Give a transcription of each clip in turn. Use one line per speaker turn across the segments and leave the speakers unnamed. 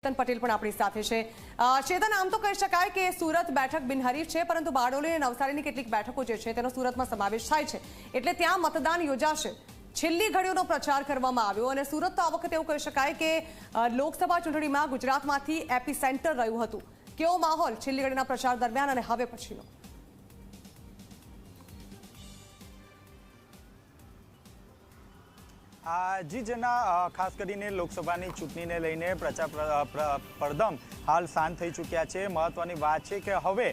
ચેતન પટેલ પણ આપણી સાથે છે। ચેતન, આમ તો કહી શકાય કે સુરત બેઠક બિનહરીફ છે, પરંતુ બારડોલી અને નવસારીની કેટલીક બેઠકો જે છે તેનો સુરતમાં સમાવેશ થાય છે, એટલે ત્યાં મતદાન યોજાશે। છેલ્લી ઘડીઓનો પ્રચાર કરવામાં આવ્યો અને સુરત તો આ વખતે એવું કહી શકાય કે લોકસભા ચૂંટણીમાં ગુજરાતમાંથી એપી સેન્ટર રહ્યું હતું। કેવો માહોલ છેલ્લી ઘડીના પ્રચાર દરમિયાન અને હવે પછીનો?
જી જેના ખાસ કરીને લોકસભાની ચૂંટણીને લઈને પ્રચાર પડધમ હાલ શાંત થઈ ચૂક્યા છે। મહત્વની વાત છે કે હવે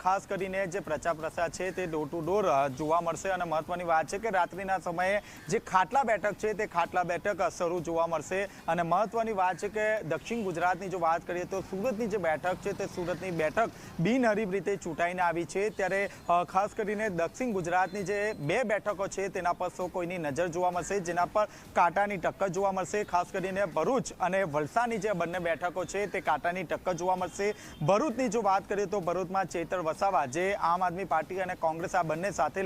ખાસ કરીને જે પ્રચાર પ્રસાર છે તે ડોર ટુ ડોર જોવા મળશે અને મહત્વની વાત છે કે રાત્રિના સમયે જે ખાટલા બેઠક છે તે ખાટલા બેઠક શરૂ જોવા મળશે। અને મહત્વની વાત છે કે દક્ષિણ ગુજરાતની જો વાત કરીએ તો સુરતની જે બેઠક છે તે સુરતની બેઠક બિનહરીફ રીતે ચૂંટાઈને આવી છે, ત્યારે ખાસ કરીને દક્ષિણ ગુજરાતની જે બે બેઠકો છે તેના પર સૌ કોઈની નજર જોવા મળશે, જેના પર કાંટાની ટક્કર જોવા મળશે। ખાસ કરીને ભરૂચ અને વલસાડની જે બંને બેઠકો છે તે કાંટાની ટક્કર જોવા મળશે। ભરૂચની જો વાત કરીએ તો ભરૂચમાં ચેતર વસાવા જે આમ આદમી પાર્ટી અને કોંગ્રેસ આ બંને સાથે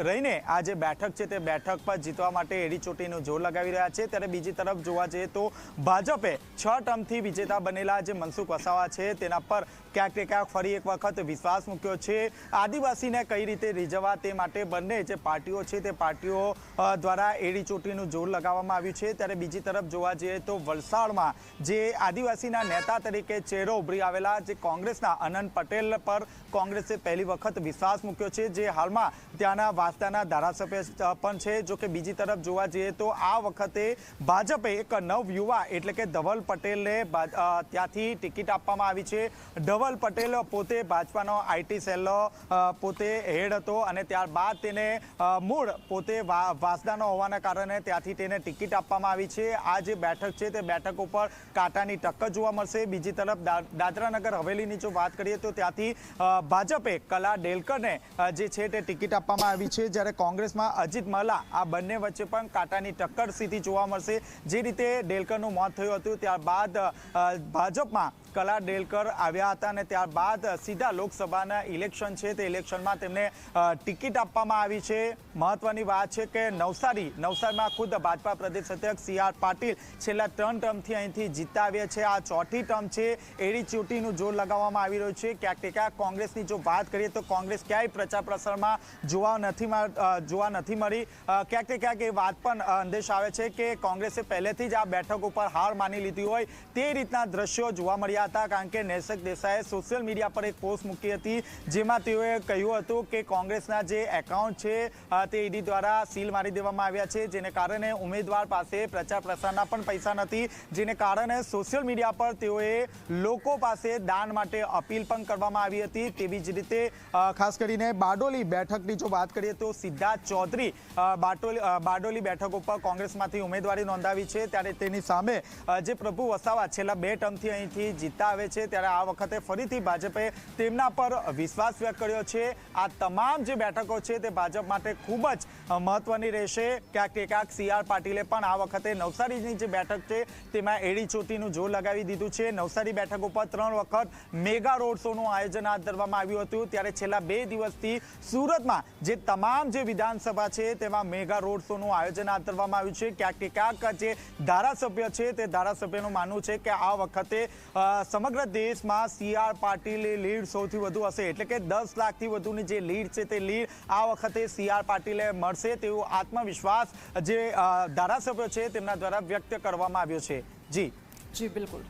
રહીને આ જે બેઠક છે તે બેઠક પર જીતવા માટે એડી ચોટીનું જોર લગાવી રહ્યા છે, ત્યારે બીજી તરફ જોવા જઈએ તો ભાજપે 6 ટર્મથી વિજેતા બનેલા જે મનસુખ વસાવા છે તેના પર ક્યાંક ને ક્યાંક ફરી એક વખત વિશ્વાસ મૂક્યો છે। આદિવાસીને કઈ રીતે રીઝવવા તે માટે બંને જે પાર્ટીઓ છે તે પાર્ટીઓ દ્વારા એડી ચોટીનું જોર લગાવવામાં આવ્યું છે, ત્યારે બીજી તરફ જોવા જઈએ તો વલસાડમાં જે આદિવાસીના નેતા તરીકે ચહેરો ઉભરી આવેલા જે કોંગ્રેસના અનંત પટેલ પર કોંગ્રેસે પહેલી વખત વિશ્વાસ મૂક્યો છે, જે હાલમાં ત્યાંના વાસ્તાના ધારાસભ્ય પણ છે। જો કે બીજી તરફ જોવા જઈએ તો આ વખતે ભાજપે એક નવયુવા એટલે કે ધવલ પટેલને ત્યાંથી ટિકિટ આપવામાં આવી છે। ધવલ પટેલ પોતે ભાજપાનો આઈટી સેલનો પોતે હેડ હતો અને ત્યારબાદ તેને મૂળ પોતે વાસદાનો હોવાના કારણે ત્યાંથી તેને ટિકિટ આપવામાં આવી છે। આ જે બેઠક છે તે બેઠક ઉપર કાંટાની ટક્કર જોવા મળશે। બીજી તરફ દાદરાનગર હવેલીની જો વાત કરીએ તો ત્યાંથી ભાજપે કલા ડેલકરને જે છે તે ટિકિટ આપવામાં આવી છે, જ્યારે કોંગ્રેસમાં અજીત મલ્લા આ બંને વચ્ચે પણ કાંટાની ટક્કર સીધી જોવા મળશે। જે રીતે ડેલકરનું મોત થયું હતું ત્યારબાદ ભાજપમાં કલા ડેલકર આવ્યા હતા અને ત્યારબાદ સીધા લોકસભાના ઇલેક્શન છે તે ઇલેક્શનમાં તેમને ટિકિટ આપવામાં આવી છે। મહત્વની વાત છે કે નવસારીમાં ખુદ ભાજપા પ્રદેશ અધ્યક્ષ CR પાટીલ છેલ્લા 3 ટર્મથી અહીંથી જીતતા આવ્યા છે। આ ચોથી ટર્મ છે, એડી ચોટીનું જોર લગાવવામાં આવી રહ્યું છે। ક્યાંક ને ક્યાંક કોંગ્રેસની જો વાત કરીએ તો કોંગ્રેસ ક્યાંય પ્રચાર પ્રસારમાં જોવા નથી મળી। ક્યાંક ને ક્યાંક એ વાત પણ અંદેશ આવે છે કે કોંગ્રેસે પહેલેથી જ આ બેઠક ઉપર હાર માની લીધી હોય તે રીતના દ્રશ્યો જોવા મળ્યા હતા, કારણ કે નેસક દેસાઈએ સોશિયલ મીડિયા પર એક પોસ્ટ મૂકી હતી જેમાં તેઓએ કહ્યું હતું કે કોંગ્રેસના જે એકાઉન્ટ છે તે ઈડી દ્વારા સીલ મારી દેવામાં આવ્યા છે, જેને કારણે ઉમેદવાર પાસે પ્રચાર પ્રસારના પણ પૈસા નથી, જેને કારણે સોશિયલ મીડિયા પર તેઓએ લોકો પાસે દાન માટે અપીલ પણ કરવામાં આવી હતી। તેવી જ રીતે ખાસ કરીને બારડોલી બેઠકની જો વાત કરીએ તો સિદ્ધાર્થ ચૌધરી બારડોલી બેઠક ઉપર કોંગ્રેસમાંથી ઉમેદવારી નોંધાવી છે, ત્યારે તેની સામે જે પ્રભુ વસાવા છેલ્લા 2 ટર્મથી અહીંથી જીતતા આવે છે, ત્યારે આ વખતે ફરીથી ભાજપે તેમના પર વિશ્વાસ વ્યક્ત કર્યો છે। આ તમામ જે બેઠકો છે તે ભાજપ માટે ખૂબ જ મહત્વની રહેશે। ક્યાંક ને ક્યાંક CR પાટીલે પણ આ વખતે નવસારીની જે બેઠક છે તેમાં એડી ચોટીનું જોર લગાવી દીધું છે। નવસારી બેઠક ઉપર 3 વખત મેગા રોડ શોનું આયોજન હાથ ધરવામાં આવ્યું હતું, ત્યારે છેલ્લા 2 દિવસથી સુરતમાં જે તમામ જે વિધાનસભા છે તેમાં મેગા રોડ શોનું આયોજન હાથ ધરવામાં આવ્યું છે। ક્યાંક ને ક્યાંક જે ધારાસભ્ય છે તે ધારાસભ્યનું માનવું છે કે આ વખતે સમગ્ર દેશમાં CR પાટીલની લીડ સૌથી વધુ હશે, એટલે કે 10 લાખથી વધુની જે લીડ છે તે લીડ આ વખતે CR પાટીલે મળશે તેવો આત્મવિશ્વાસ જે ધારાસભ્યો છે તેમના દ્વારા વ્યક્ત કરવામાં આવ્યો છે। જી
બિલકુલ।